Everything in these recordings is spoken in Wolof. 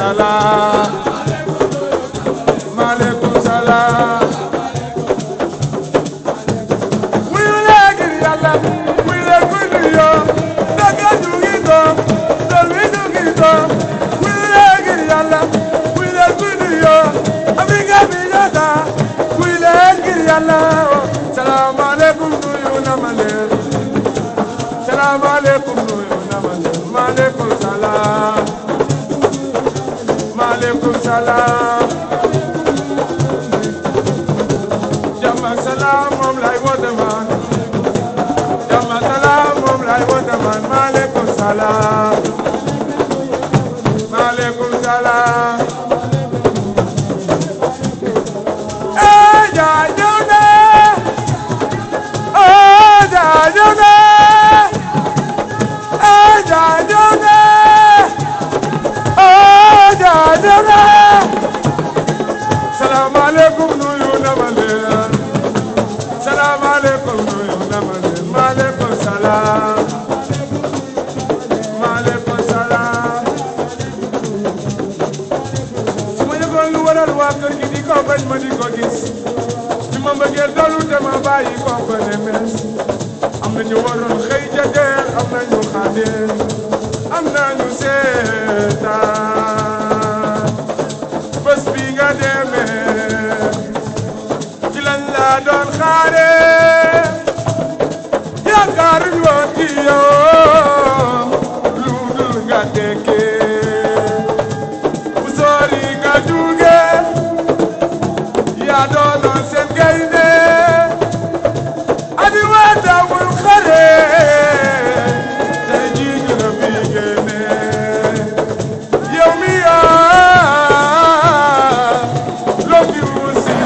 salam maaleykum salam wuyu leen ngir Yàlla wuyu leen kuy nuyoo daga dugi doom dol wi dugi doom wuyu leen ngir Yàlla wuyu leen kuy nuyoo amiga bi ñata wuyu leen ngir Yàlla salaamaaleykum nuyu na ma leen salaamaaleykum nuyu na ma leen maaleykum salaam maaleykum salaam jàmm ak salaam moom lay woote man jàmm ak salaam moom lay woote man maaleykum salaam maaleykum salaam jaajëf na jaajëf na jaajëf na jaajëf na salaamaaleykum nuyu na ma leen salaamaaleykum nuyu na ma leen maaleykum salaam maaleykum salaam su ma yëgoon lu waral waa kër gi di ko bañ ma di ko gis su ma bëggee dolu te ma bàyyi ko ko ne mes am na ñu waroon xëy jageer am na ñu xaadeel am na ñu seetaan bés bi nga demee ci lañ la doon xaare yaakaaruñ woon ci yow lu dul nga tekkee bu sori nga jóge yaa doonoon seen gaynde adi waa dawul xare tey jii ñu la fi génne yow mi yaa loo fi wusi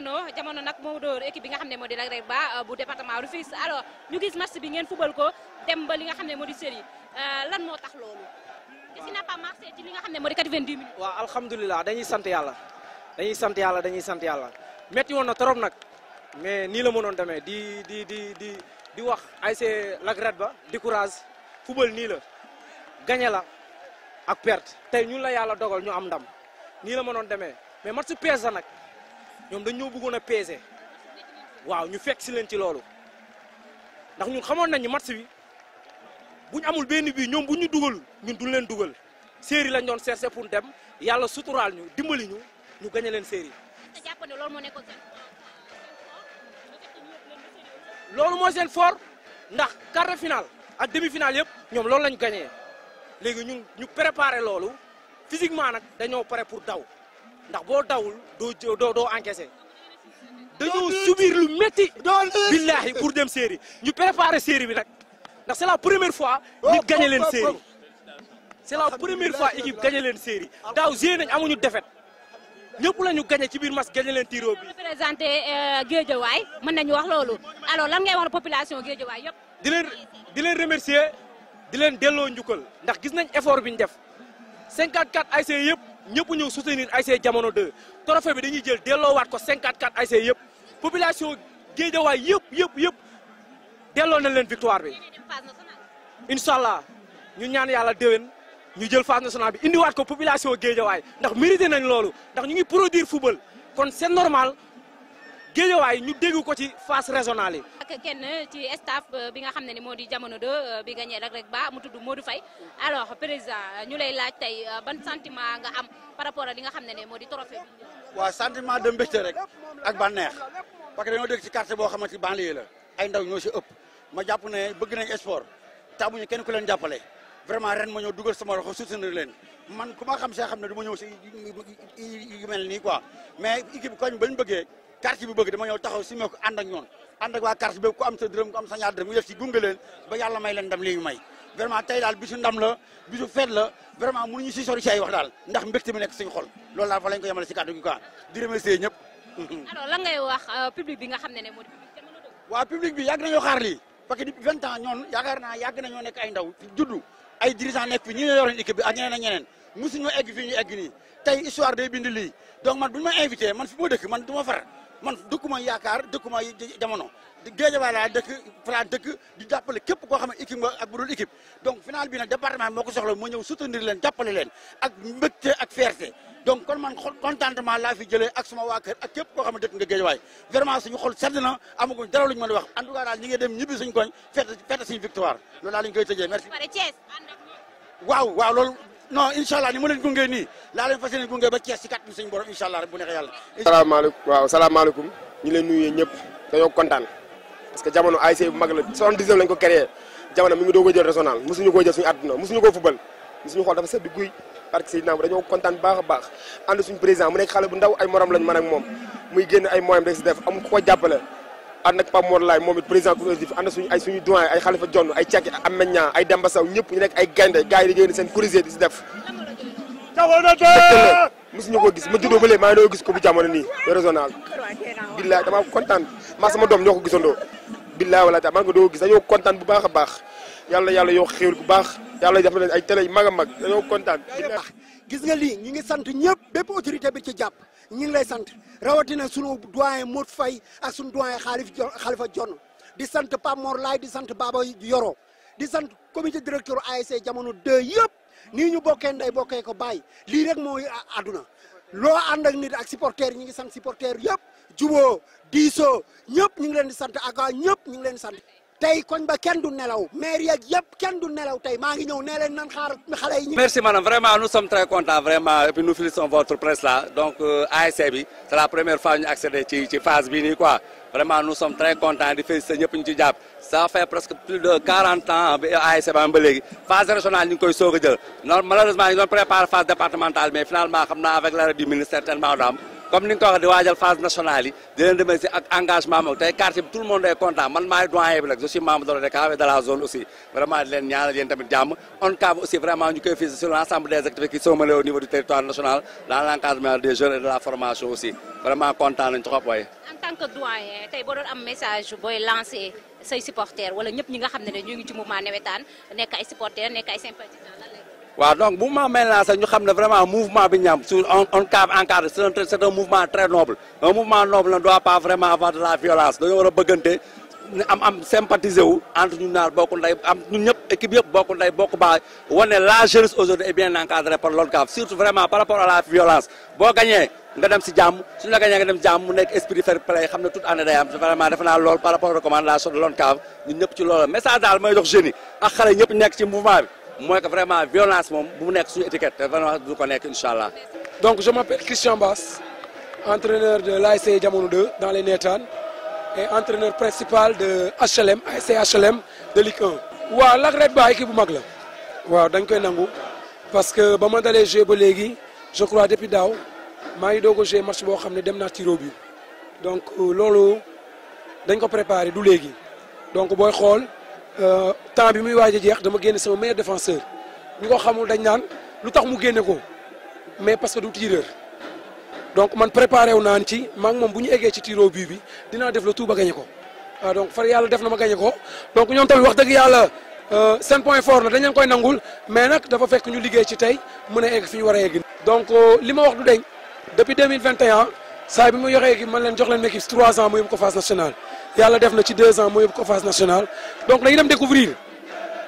jamono nag moo dóor équipe bi nga xam ne moo di Lac Reg Ba bu département Rufisque alors ñu gis match bi ngeen fubal ko dem ba li nga xam ne moo di série lan moo tax loolu qu'est-ce qui n'a pas marché ci li nga xam ne moo di 90 minutes. waaw alhamdulilah dañuy sant yàlla metti woon na trop nag mais nii la mënoon demee di wax ASC Lac Reg Ba di courage fubal nii la gagné la ak perte tey ñun la yàlla dogal ñu am ndam nii la mënoon demee mais match peese la nag ñoom dañ ñoo bëggoon a peese waaw ñu fekk si leen ci loolu ndax ñun xamoon nañ ni match bi buñ amul benn bii ñoom bu ñu dugal ñun duñ leen dugal série lañ doon chercher pour dem yàlla suturaal ñu dimbali ñu gagné leen série. te jàpp ne loolu moo nekkoon seen loolu mooy seen fort ndax quart de finale ak demi finale yëpp ñoom loolu lañu gagné léegi ñu préparé loolu physiquement nag dañoo pare pour daw ndax boo dawul doo encaissé dañoo subir lu métti billahi pour dem série ñu préparé série bi nag ndax c'est la première fois nit gagné leen série c'est la première fois équipe gagné leen série daaw joué nañ amuñu défaite ñëpp la ñu gagné ci biir match gagné leen tiro bi. représenté Guédiawaye mën nañu wax loolu alors lan ngay wax population Guédiawaye yëpp. di leen remercier di leen delloo njukkal ndax gis nañ effort bi ñu def 54 ASC yëpp ñëpp ñëw soutenir ASC Jamono 2 trophée bi dañuy jël delloowaat ko 54 ASC yëpp population Guédiawaye yëpp delloo nañ leen victoire bi. incha allah ñu ñaan yàlla déwén. ñu jël phase nationale bi indiwaat ko population Guédiawaye ndax mérité nañ loolu ndax ñu ngi produire football kon c'est normal Guédiawaye ñu dégg ko ci phase régionale yi. ak kenn ci staff bi nga xam ne ni moo di Jamono 2 bi gagné Lac Reg Ba mu tudd Modou Faye alors président ñu lay laaj tey ban sentiment nga am par rapport ak li nga xam ne moo di trophée bi. waaw sentiment de mbégte rek ak bànneex parce que dañoo dégg ci quartier boo xamante ni banlieue la ay ndaw ñoo si ëpp ma jàpp ne bëgg nañ sport taamuñu kenn ku leen jàppale. vraiment ren ma ñëw dugal sama loxo soutenir leen man ku ma xam see xam ne du ma ñëw si yu mel nii quoi mais équipe koñ bañ bëggee quartier bi bëgg dama ñëw taxaw si ko ànd ak ñoon ànd ak waa quartier bi ku am sa dërëm ku am sa ñaar dërëm ñu def si gunge leen ba yàlla may leen ndam lii ñu may vraiment tey daal bisu ndam la bisu feet la vraiment mënuñu si sori si ay wax daal ndax mbégte mi nekk suñu xol loolu daal fa lañ ko yemale si kàddu gi quoi di remercier ñëpp. alors lan ngay wax public bi nga xam ne moo di waaw public bi yàgg nañoo xaar lii parce que depuis 20 ans ñoon yaakaar naa yàgg nañoo nekk ay ndaw juddu ay dirigeants nekk fi ñi ñoo yoroon équipe bi ak ñeneen ak ñeneen mosuñoo egg fii ñu egg nii tey histoire day bind lii donc man bu ñu ma invité man fi ma dëkk man du ma far man dëkkuma yaakaar dëkkuma Jamono Guédiawaye laa dëkk fa dëkk di jàppale képp koo xam ne équipe nga ak bu dul équipe donc final bi nag département moo ko soxla moo ñëw soutenir leen jàppale leen ak mbégte ak fierté donc kon man contentement laa fi jëlee ak suma waa kër ak képp koo xam ne dëkk nga Guédiawaye vraiment suñu xol sedd na amaguñ dara luñu mën a wax en tout cas daal ñi ngi dem ñibbi suñu koñ fête suñu victoire loolu daal lañu koy tëjee merci. waaw loolu non incha allah ni ma leen gunge nii laa leen fas yéene gunge ba Thiès si kàttan suñu borom incha allah rek bu neexee yàlla. salaamaaleykum ñu leen nuyu ñëpp dañoo kontaan parce que Jamono ASC bu mag la 79 lañ ko créé Jamono mi ngi doog a jël régional mosuñu koo jël suñu àdduna mosuñu koo fubal suñu xool dafa sedd guy parce que Seydina dañoo kontaan baax a baax ànd suñu président mu nekk xale bu ndaw ay morom lañ mën ak moom muy génn ay moyens rek si def amul ko jàppale ànd ak Pape Mor Laye moom it président collectif ànd suñu doyen ay Khalifa Dione ay Caki am Meñña ay Demba Sow ñëpp ñu nekk ay gaynde gars yi di génn seen corrigé di si def mosuñu ko gis ma juddoo ba léegi maa ngi doon gis ko bu Jamono nii régional billaay dama kontaan maa sama doom ñoo ko gisandoo billaay wala ta maa ngi doo gis dañoo kontaan bu baax a baax yàlla yoo xéwal bu baax yàlla def leen ay télé yu mag a mag dañoo kontaan gis nga lii ñi ngi sant ñëpp bépp autorité bi ci jàpp ñi ngi lay sant rawatina sunu doyen Modou Faye ak sunu doyen Khalifa Dione di sant Pape Mor Laye di sant Baba Yoro di sant comité directeur ASC Jamono 2 yëpp nii ñu bokkee ndey bokkee ko bàyyi lii rek mooy àdduna loo ànd ak nit ak supporters yi ñi ngi sant supporters yëpp juboo diisoo ñëpp ñu ngi leen di sant ak ñëpp ñu ngi leen di sant tey koñ ba kenn du nelaw maire yeeg yëpp kenn du nelaw tey maa ngi ñëw nee leen nan xaar xale yi. merci madame vraiment nous sommes très contents vraiment et puis nous félicitons votre presse là donc ASC bi c'est la première fois ñu accéder ci phase bi nii quoi vraiment nous sommes très contents di féliciter ñëpp ñu ci jàpp ça fait presque plus de 40 ans ba ASC ba ba léegi phase régionale ñu ngi koy soog a jël non malheureusement ñu doon préparer phase départementale mais finalement xam naa avec l'arrêt du ministère tellement daam comme ni nga ko waxee di waajal phase nationale yi di leen remercier ak engagement moom tey quartier bi tout le monde est content man maay doyen bi nag je suis membre de l'ODCAV et de la zone aussi vraiment di leen ñaanal yéen tamit jàmm ONCAV aussi vraiment ñu koy féliciter sur l'ensemble des activités qui sont menées au niveau du territoire national dans l'encadrement des jeunes et de la formation aussi vraiment content nañ trop waaye. en tant que doyen tey boo doon am message booy lancer say supporters wala ñëpp ñi nga xam ne ñu ngi ci mouvement nawetaan nekk ay supporters nekk ay sympathisants lan lay. waaw donc mouvement maintenant sax ñu xam ne vraiment mouvement bi ñu am sur ONCAV encadré c'est un mouvement très noble un mouvement noble ne doit pas vraiment avoir de la violence dañoo war a bëggante am sympathiser wu entre ñun ñaar bokku ndey am ñun ñëpp équipe yëpp bokku ndey bokku baay wane la jeunesse aujourd'hui est bien encadrée par l'ONCAV surtout vraiment par rapport à la violence boo gañee nga dem si jàmm suñu la gañee nga dem si jàmm mu nekk esprit fair play xam ne toute année day am vraiment defe naa loolu par rapport aux recommandations de l'ONCAV ñun ñëpp ci loolu message daal mooy jox jeunes yi ak xale ñëpp nekk ci mouvement bi mooy que vraiment violence moom bu mu nekk suñu étiquette te vraiment du ko nekk incha allah. Donc je m'appelle Christian Bass, entraîneur de l'ASC Diamono 2 dans les Nétane et entraîneur principal de HLM ASC HLM de Ligue 1. waaw Lac Red Ba équipe bu mag la waaw dañ koy nangu parce que ba ma dalee jouer ba léegi je crois depuis daaw maa ngi doog a jouer match boo xam ne dem naa tir au but donc loolu dañ ko préparé du léegi donc booy xool. temps bi muy waaj a jeex dama génne sama meilleur défenseur ñu ko xamul dañ naan lu tax mu génne ko mais parce que du tireur donc man préparé wu naan ci maa ngi moom bu ñu eggee ci tir au but bi dinaa def le tout ba gagné ko waaw donc far yàlla def na ma gagné ko donc ñoom tamit wax dëgg yàlla seen point fort la dañ leen koy nangul mais nag dafa fekk ñu liggéey ci tey mën a egg fi ñu war a egg. donc li ma wax du deñ depuis 2021 saa bi mu yoxee équipe man leen jox leen équipe 3 ans mu yóbbu ko phase nationale. yàlla def na ci 2 ans mu yóbbu ko phase nationale donc dañuy dem découvrir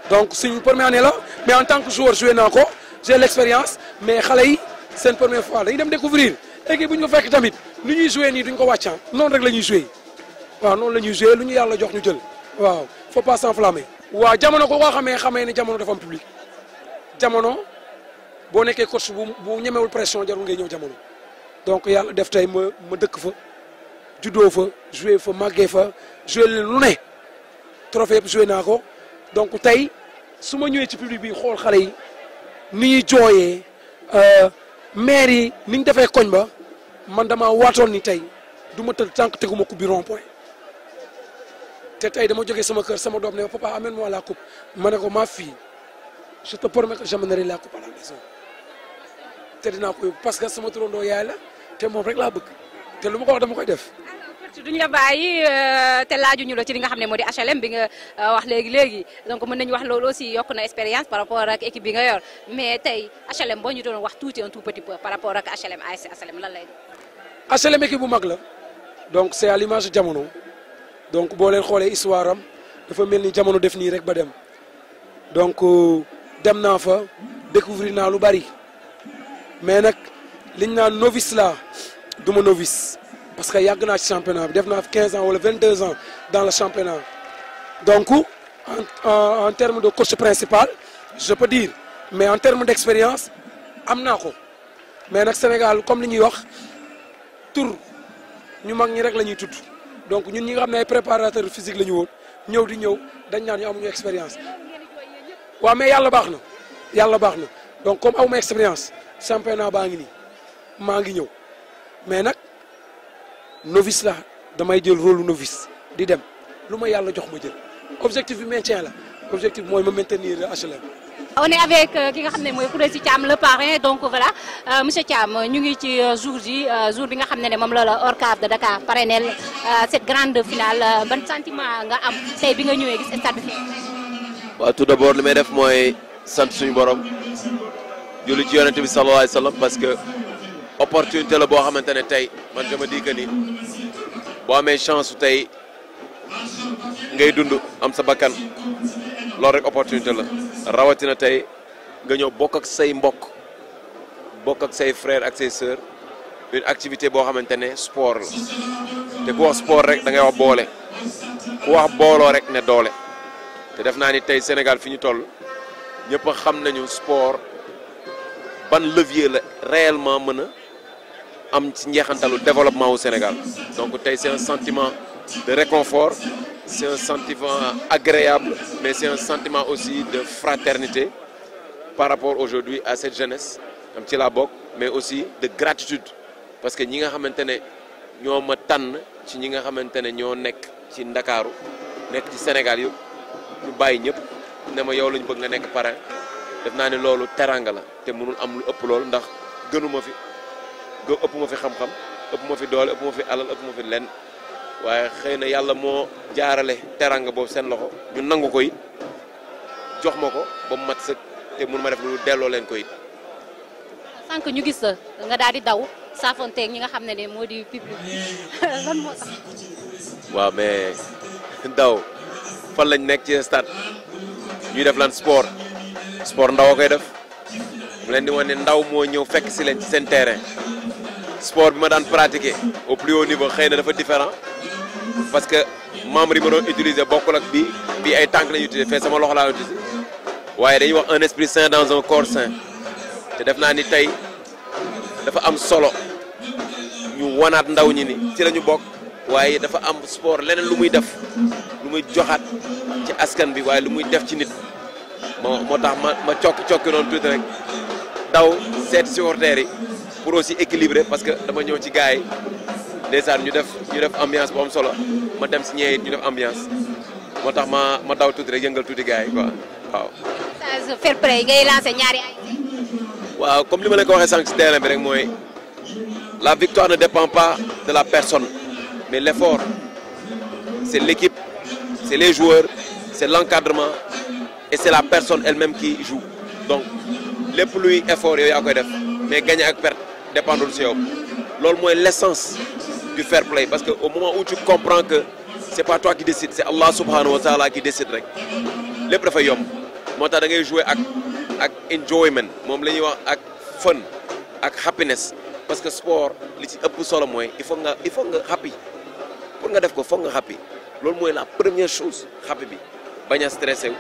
donc suñu première année la mais en tant que joueur joué naa ko j'ai l'expérience mais xale yi seen première fois dañuy dem découvrir équipe bu ñu ko fekk tamit lu ñuy joué nii duñ ko wàccaan noonu rek la ñuy joué waaw noonu la ñuy joué lu ñu yàlla jox ñu jël waaw faut pas s'enflammer. waaw jamono ko koo xamee ne jamono dafa am public jamono boo nekkee coach bu ñemewul pression jarul ngay ñëw jamono donc yàlla def tey ma dëkk fa. juddoo fa joué fa màggee fa joué leen lu ne trophée yëpp joué naa ko donc tey su ma ñëwee ci public bi xool xale yi ni ñuy jooyee maire yi ni ñu defee koñ ba man dama waatoon ni tey du ma tëdd tànk teguma coupe bi rond point te tey dama jógee sama kër sama doom ne papa amène-moi la coupe ma ne ko ma fille je te promets que j'amènerai la coupe à la maison te dinaa ko yóbbu parce que sama turandoo yaay la te moom rek laa bëgg te lu ma ko wax dama koy def. duñu la bàyyi te laajuñu la ci li nga xam ne moo di HLM bi nga wax léegi donc mën nañu wax loolu aussi yokk na expérience par rapport ak équipe bi nga yor mais tey HLM boo ñu doon wax tuuti un tout petit peu par rapport ak HLM ASC HLM lan lay def. HLM équipe bu mag la donc c'est à l'image de jamono donc boo leen xoolee histoire am dafa mel ni jamono def nii rek ba dem donc dem naa fa découvrir naa lu bari mais nag liñ naan novice la du ma novice. parce que yàgg naa ci championnat bi def naa 15 ans wala 22 ans dans le championnat donc en termes de coach principal je peux dire mais en termes d'expérience am naa ko mais nag Sénégal comme li ñuy wax tur ñu mag ñi rek la ñuy tudd donc ñun ñi nga xam ne ay préparateurs physiques la ñu woon ñëw di ñëw dañ naan ñu amuñu expérience waaw mais yàlla baax na donc comme awuma expérience championnat baa ngi nii maa ngi ñëw mais nag. novice la damay jël rôle novice di dem lu ma yàlla jox ma jël objectif bi maintien la objectif bi mooy ma maintenir HLM. on est avec ki nga xam ne mooy Khoureyssi Thiam le parrain donc voilà monsieur Thiam ñu ngi ci jour bi nga xam ne moom la ORCAV de Dakar parrainé cette grande finale ban sentiment nga am tey bi nga ñëwee gis stade bi. waaw tout d'abord li may def mooy sant suñu borom julli ci yonent bi sallallahu alayhi wa sallam parce que. opportunité la boo xamante ne tey man je me dis que ni boo amee chance su tey ngay dund am sa bakkan loolu rek opportunité la rawatina tey nga ñëw bokk ak say mbokk bokk ak say frères ak say sœurs une activité boo xamante ne sport la te ku wax sport rek da ngay wax boole ku wax booloo rek ne doole te def naa ni tey Sénégal fi ñu toll ñëpp xam nañu sport ban levier la réellement mën a am ci njeexantalu développement au Sénégal donc tey c'est un sentiment de réconfort c'est un sentiment agréable mais c'est un sentiment aussi de fraternité par rapport aujourd'hui à cette jeunesse am ci laa bokk mais aussi de gratitude parce que ñi nga xamante ne ñoo ma tànn ci ñi nga xamante ne ñoo nekk ci Ndakaaru nekk ci Sénégal yu ñu bàyyi ñëpp ne ma yow lañu bëgg nga nekk parrain def naa ne loolu teranga la te mënul am lu ëpp loolu ndax gënuma fi ëpp ma fi xam-xam ëpp ma fi doole ëpp ma fi alal ëpp ma fi lenn waaye xëy na yàlla moo jaarale teranga boobu seen loxo ñu nangu ko it jox ma ko ba mu mat sëkk te mun ma def lu delloo leen ko it. sànq ñu gis nga daal di daw saafonteeg ñi nga xam ne moo di public lan moo tax. waaw mais daw fan lañ nekk ci stade ñuy def lan sport ndaw a koy def mu leen di wane ne ndaw moo ñëw fekk si leen ci seen terrain sport bi ma daan pratiquer au plus haut niveau xëy na dafa différent parce que membre yi ma doon utiliser bokkul ak bii ay tànk la ñuy utiliser fee sama loxo laa utiliser waaye dañuy wax un esprit sain dans un corps sain te def naa ni tey dafa am solo ñu wanaat ndaw ñi ni ci la ñu bokk waaye dafa am sport leneen lu muy def lu muy joxaat ci askan bi waaye lu muy def ci nit moo tax ma cokki noonu tuuti rek daw seet supporters yi pour aussi équilibrer parce que dama ñëw ci gars yi ndeysaan ñu def ambiance bu am solo ma dem si ñee it ñu def ambiance moo tax ma daw tuuti rek yëngal tuuti gars yi quoi waaw. message fair play ngay lancé ñaari ay. waaw comme li ma leen ko waxee sànq si terrain bi rek mooy la victoire ne dépend pas de la personne mais l'effort c'est l'équipe c'est les joueurs c'est l'encadrement et c'est la personne elle-même qui joue donc lépp luy effort yooyu yaa koy def mais gagner ak perte dépendul si yow loolu mooy l'essence du fair play parce que au moment où tu comprends que c'est pas toi qui décide c'est Allah subhanahu wa ta'ala qui décide rek lépp dafay yomb moo tax da ngay jouer ak enjoyment moom la ñuy wax ak fun ak happiness parce que sport li ci ëpp solo mooy il faut nga happy pour nga def ko foog nga happy loolu mooy la première chose happy bi bañ a stressé wu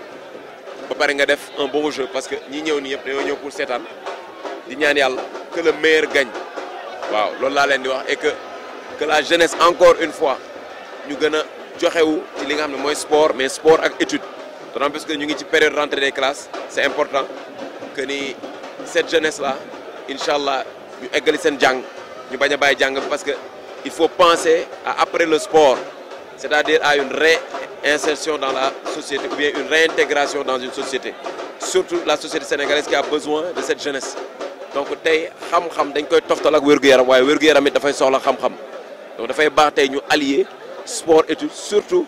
ba pare nga def un bon jeu parce que ñi ñëw nii yëpp dañoo ñëw pour seetaan di ñaan yàlla que le meilleur gagne waaw loolu laa leen di wax et que la jeunesse encore une fois ñu gën a joxewu ci li nga xam ne mooy sport mais sport ak étude d'autant plus que ñu ngi ci période rentrée des classes c'est important que ni cette jeunesse là incha allah ñu eggali seen jàng ñu bañ a bàyyi jàng parce que il faut penser à après le sport c'est-à-dire à une réinsertion dans la société ou bien une réintégration dans une société surtout la société sénégalaise qui a besoin de cette jeunesse donc tey xam-xam dañ koy toftal ak wér-gu-yaram waaye wér-gu-yaram it dafay soxla xam-xam donc dafay baax tey ñu allier sport étude surtout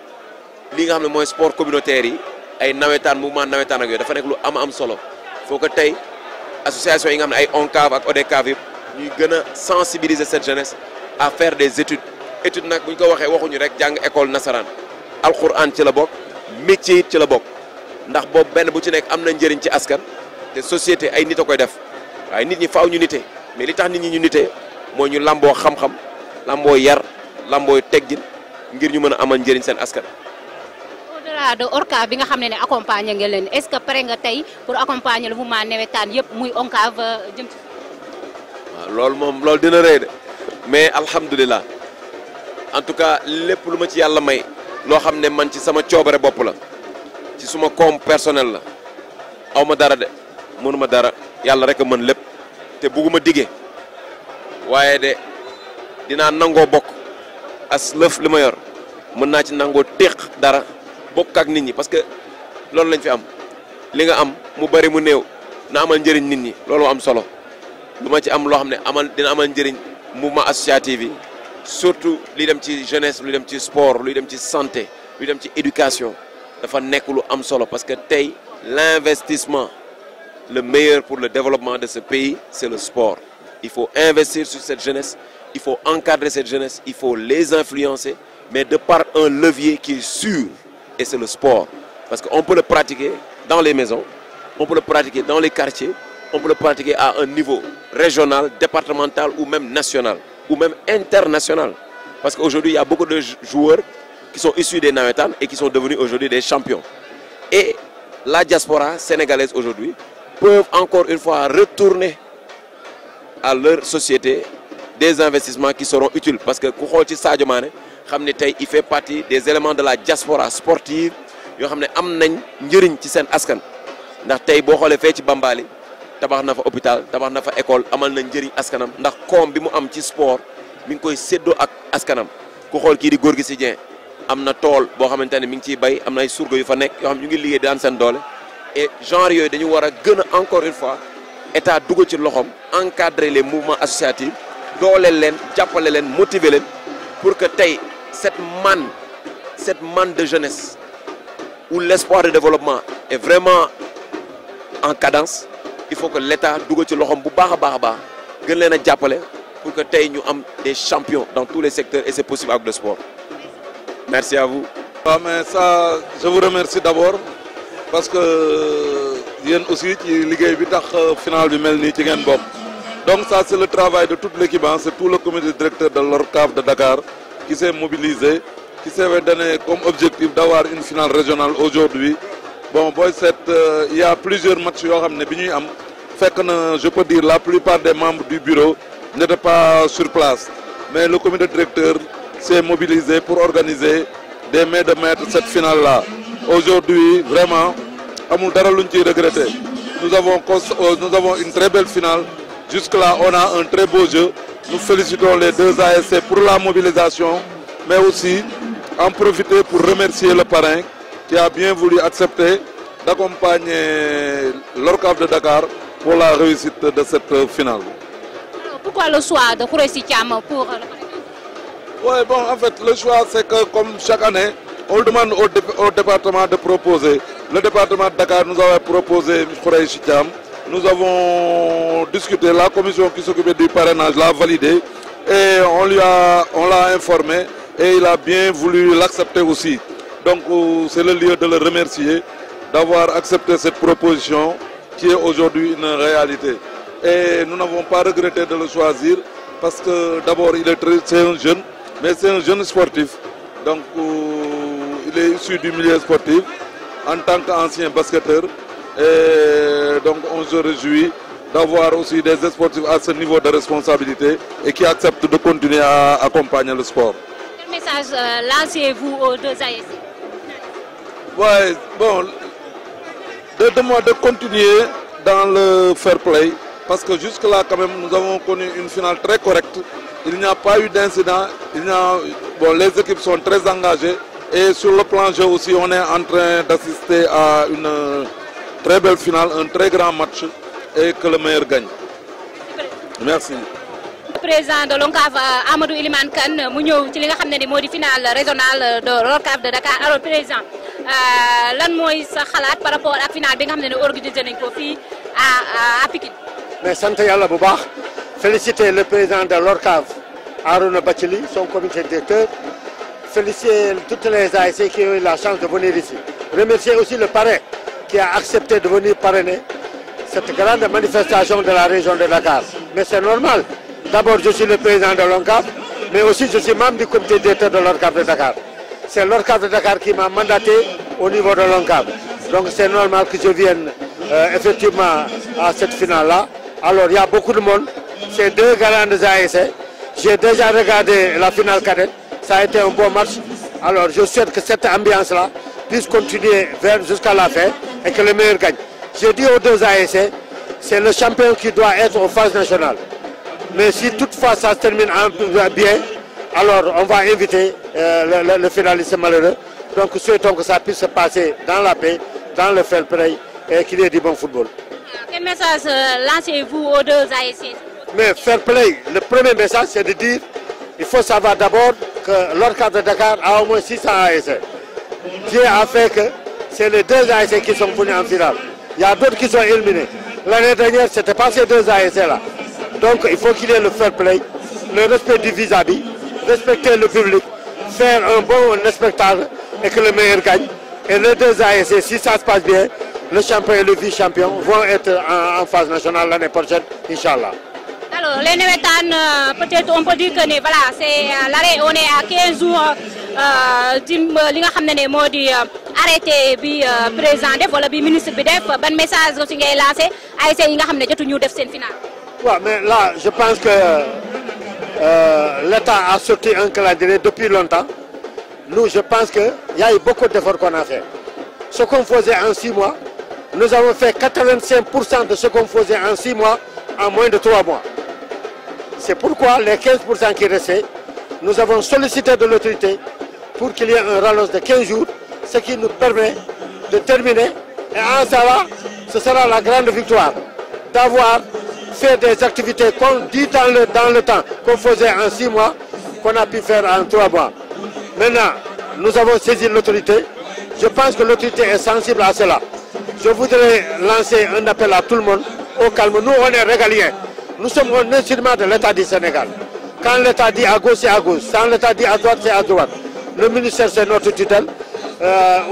li nga xam ne mooy sport communautaire yi ay nawetaan mouvement nawetaan ak yooyu dafa nekk lu am solo faut que tey association yi nga xam ne ay ONCAV ak ODCAV yëpp ñuy gën a sensibiliser cette jeunesse à faire des études nag bu ñu ko waxee waxuñu rek jàng école nasaraan alquran ci la bokk métier it ci la bokk ndax boobu benn bu ci nekk am na njëriñ ci askan te société ay nit a koy def waaye nit ñi faaw ñu nite mais li tax nit ñi ñu nite mooy ñu lamboo xam-xam lamboo yar lamboo teggin ngir ñu mën a amal njëriñ seen askan. au-delà de ORCAV bi nga xam ne accompagner nga leen est-ce que pare nga tey pour accompagner le mouvement nawetaan yëpp muy ONCAV jëm ci. waaw loolu dina rëy de mais alhamdulilah en tout cas lépp lu ma ci yàlla may loo xam ne man ci sama coobare bopp la ci suma koom personnel la aw ma dara de mënuma dara yàlla rek a mën lépp te bugguma dige waaye de dinaa nangoo bokk as lëf li ma yor mën naa ci nangoo téq dara bokk ak nit ñi parce que loolu lañ fi am li nga am mu bari mu néew na amal njëriñ nit ñi loolu am solo lu ma ci am loo xam ne dina amal njëriñ mouvement associatif yi surtout luy dem ci jeunesse luy dem ci sport luy dem ci santé luy dem ci éducation dafa nekk lu am solo parce que tey l'investissement le meilleur pour le développement de ce pays c'est le sport il faut investir sur cette jeunesse il faut encadrer cette jeunesse il faut les influencer mais de par un levier qui est sûr et c'est le sport parce que on peut le pratiquer dans les maisons on peut le pratiquer dans les quartiers on peut le pratiquer à un niveau régional départemental ou même national ou même international parce qu'aujourd'hui il y a beaucoup de joueurs qui sont issus des nawetaan et qui sont devenus aujourd'hui des champions et la diaspora sénégalaise aujourd'hui peuvent encore une fois retourner à leur société des investissements qui seront utiles parce que ku xool ci Sadio Mané xam ne tey il fait partie des éléments de la diaspora sportive yoo xam ne am nañ njëriñ ci seen askan ndax tey boo xoolee fee ci Bambali tabax na fa hôpital tabax na fa école amal na njëriñ askanam ndax koom bi mu am ci sport mi ngi koy séddoo ak askanam ku xool kii di Gorgui Sy Dieng am na tool boo xamante ne mi ngi ciy bay am na ay surga yu fa nekk yoo xam ñu ngi liggéey daan seen doole et genre yooyu dañu war a gën a encore une fois état dugg ci loxoom encadrer les mouvements associatifs dooleel leen jàppale leen motiver leen pour que tey cette manne de jeunesse où l'espoir de développement est vraiment en cadence il faut que l'état dugg ci loxoom bu baax a baax gën leen a jàppale pour que tey ñu am des champions dans tous les secteurs et c'est possible avec le sport. Merci à vous. Mais ça, je vous remercie d'abord parce que yéen aussi ci liggéey bi tax final bi mel nii ci ngeen bokk. Donc ça c'est le travail de toute l'équipe, c'est tout le comité directeur de l'ORCAV de Dakar qui s'est mobilisé, qui s'est donné comme objectif d'avoir une finale régionale aujourd'hui. Bon, il y a plusieurs matchs yoo xam ne bi ñuy am fekk na je peux dire la plupart des membres du bureau n'étaient pas sur place. Mais le comité directeur s'est mobilisé pour organiser des mains de maître cette finale-là. Aujourd'hui, vraiment, amul dara luñ ciy regretter. Nous avons une très belle finale. Jusque-là, on a un très beau jeu. Nous félicitons les deux ASC pour la mobilisation, mais aussi en profiter pour remercier le parrain qui a bien voulu accepter d'accompagner l'ORCAV de Dakar pour la réussite de cette finale. Pourquoi le choix de Khoureyssi Thiam pour Oui, bon, en fait, le choix, c'est que comme chaque année, on demande au département de proposer. Le département de Dakar nous avait proposé Khoureyssi Thiam. Nous avons discuté, la commission qui s'occupait du parrainage l'a validé et on l'a informé et il a bien voulu l'accepter aussi. Donc c'est le lieu de le remercier d'avoir accepté cette proposition qui est aujourd'hui une réalité. Et nous n'avons pas regretté de le choisir parce que d'abord c'est un jeune, mais c'est un jeune sportif. Donc il est issu du milieu sportif en tant qu'ancien basketteur. Et donc on se réjouit d'avoir aussi des sportifs à ce niveau de responsabilité et qui acceptent de continuer à accompagner le sport. Quel message lancez-vous aux deux ASC? Ouais, bon, de continuer dans le fair play parce que jusque-là quand même nous avons connu une finale très correcte. Il n'y a pas eu d'incident, les équipes sont très engagées et sur le plan jeu aussi on est en train d'assister à une très belle finale, un très grand match et que le meilleur gagne. Merci. Le président de l'ONCAV Amadou Ilimane Kane mu ñëw ci li nga xam ne ni moo di finale régionale de l'ORCAV de Dakar. Alors président lan mooy sa xalaat par rapport ak finale bi nga xam ne organisé nañ ko fii à Pikine. Mais sant yàlla bu baax féliciter le président de l'ORCAV Arouna Bathily, son comité directeur, féliciter toutes les ASC qui ont eu la chance de venir ici. Remercier aussi le parrain qui a accepté de venir parrainer cette grande manifestation de la région de Dakar. Mais c'est normal. D'abord, je suis le président de l'ONCAV, mais aussi je suis membre du comité directeur de l'ORCAV de Dakar. C'est l'ORCAV de Dakar qui m'a mandaté au niveau de l'ONCAV. Donc c'est normal que je vienne effectivement à cette finale-là. Alors il y a beaucoup de monde. C'est deux grandes ASC. J'ai déjà regardé la finale cadette. Ça a été un bon match. Alors je souhaite que cette ambiance-là puisse continuer jusqu'à la fin et que le meilleur gagne. Je dis aux deux ASC, c'est le champion qui doit être aux phases nationales. Mais si toutefois ça se termine bien, alors on va inviter le finaliste malheureux. Donc souhaitons que ça puisse se passer dans la paix, dans le fair play et qu'il y ait du bon football. Quel message lancez-vous aux deux ASC? Mais fair play, le premier message c'est de dire il faut savoir d'abord que l'ORCAV de Dakar a au moins 600 ASC. Dieu a fait que c'est les deux ASC qui sont venus en finale. Il y a d'autres qui sont éliminés. L'année dernière, ce n'était pas ces deux ASC-là. Donc il faut qu'il y ait le fair play, le respect du vis-à-vis, respecter le public, faire un bon spectacle et que le meilleur gagne. Et les deux ASC, si ça se passe bien, le champion et le vice-champion vont être en phase nationale l'année prochaine, Inch'Allah. Alors, les Navétanes, peut-être on peut dire que voilà, c'est l'arrêt, on est à 15 jours li nga xam ne moo di arrêté bi président def wala bi ministre bi def ban message aussi ngay lancé ASC yi nga xam ne jotuñu def seen finale. Ouais, mais là, je pense que l'État a sorti un calendrier depuis longtemps. Nous, je pense qu'il y a eu beaucoup d'efforts qu'on a fait. Ce qu'on faisait en 6 mois, nous avons fait 85% de ce qu'on faisait en 6 mois en moins de 3 mois. C'est pourquoi les 15% qui restaient, nous avons sollicité de l'autorité pour qu'il y ait un rallonge de 15 jours, ce qui nous permet de terminer. Et en cela, ce sera la grande victoire d'avoir fait des activités qu'on dit dans le temps qu'on faisait en 6 mois, qu'on a pu faire en 3 mois. Maintenant, nous avons saisi l'autorité. Je pense que l'autorité est sensible à cela. Je voudrais lancer un appel à tout le monde au calme. Nous, on est régaliens. Nous sommes un instrument de l'État du Sénégal. Quand l'État dit à gauche, c'est à gauche. Quand l'État dit à droite, c'est à droite. Le ministère, c'est notre tutelle.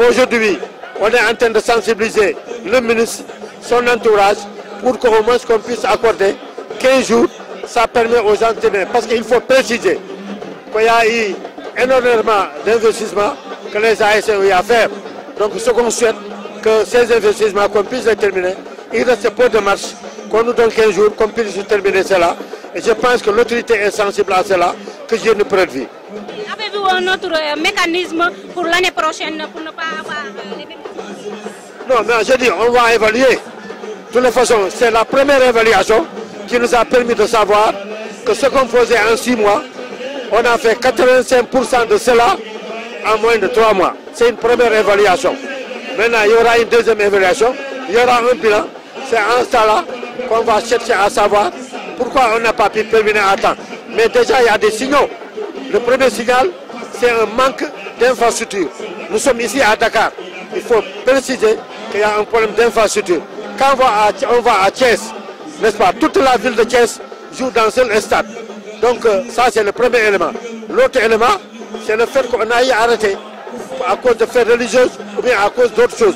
Aujourd'hui, on est en train de sensibiliser le ministre, son entourage, pour qu'au moins qu'on puisse accorder 15 jours. Ça permet aux entraîneurs, parce qu'il faut préciser qu'il y a eu énormément d'investissements que les ASC ont eu à faire. Donc ce qu'on souhaite, que ces investissements, qu'on puisse les terminer. Il reste peu de marche, qu'on nous donne 15 jours, qu'on puisse terminer cela. Et je pense que l'autorité est sensible à cela, que j'ai une preuve de vie. Avez-vous un autre mécanisme pour l'année prochaine pour ne pas avoir les mêmes... Non, mais je dis, on va évaluer. De toute façon, c'est la première évaluation qui nous a permis de savoir que ce qu'on faisait en 6 mois, on a fait 85% de cela en moins de 3 mois. C'est une première évaluation. Maintenant, il y aura une deuxième évaluation, il y aura un bilan. C'est en cela qu'on va chercher à savoir pourquoi on n'a pas pu terminer à temps. Mais déjà, il y a des signaux. Le premier signal, c'est un manque d'infrastructure. Nous sommes ici à Dakar. Il faut préciser qu'il y a un problème d'infrastructure. Quand on va à Thiès, n'est-ce pas, toute la ville de Thiès joue dans un seul stade. Donc ça, c'est le premier élément. L'autre élément, c'est le fait qu'on a arrêté à cause de faits religieux ou bien à cause d'autres choses.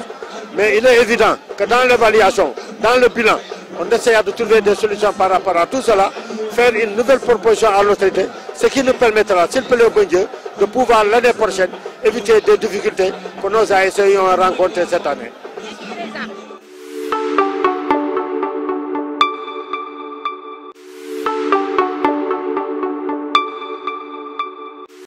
Mais il est évident que dans l'évaluation, dans le bilan, on essaiera de trouver des solutions par rapport à tout cela, faire une nouvelle proposition à l'autorité, ce qui nous permettra, s'il plaît au bon Dieu, de pouvoir l'année prochaine éviter des difficultés que nos ASC ont rencontrées cette année.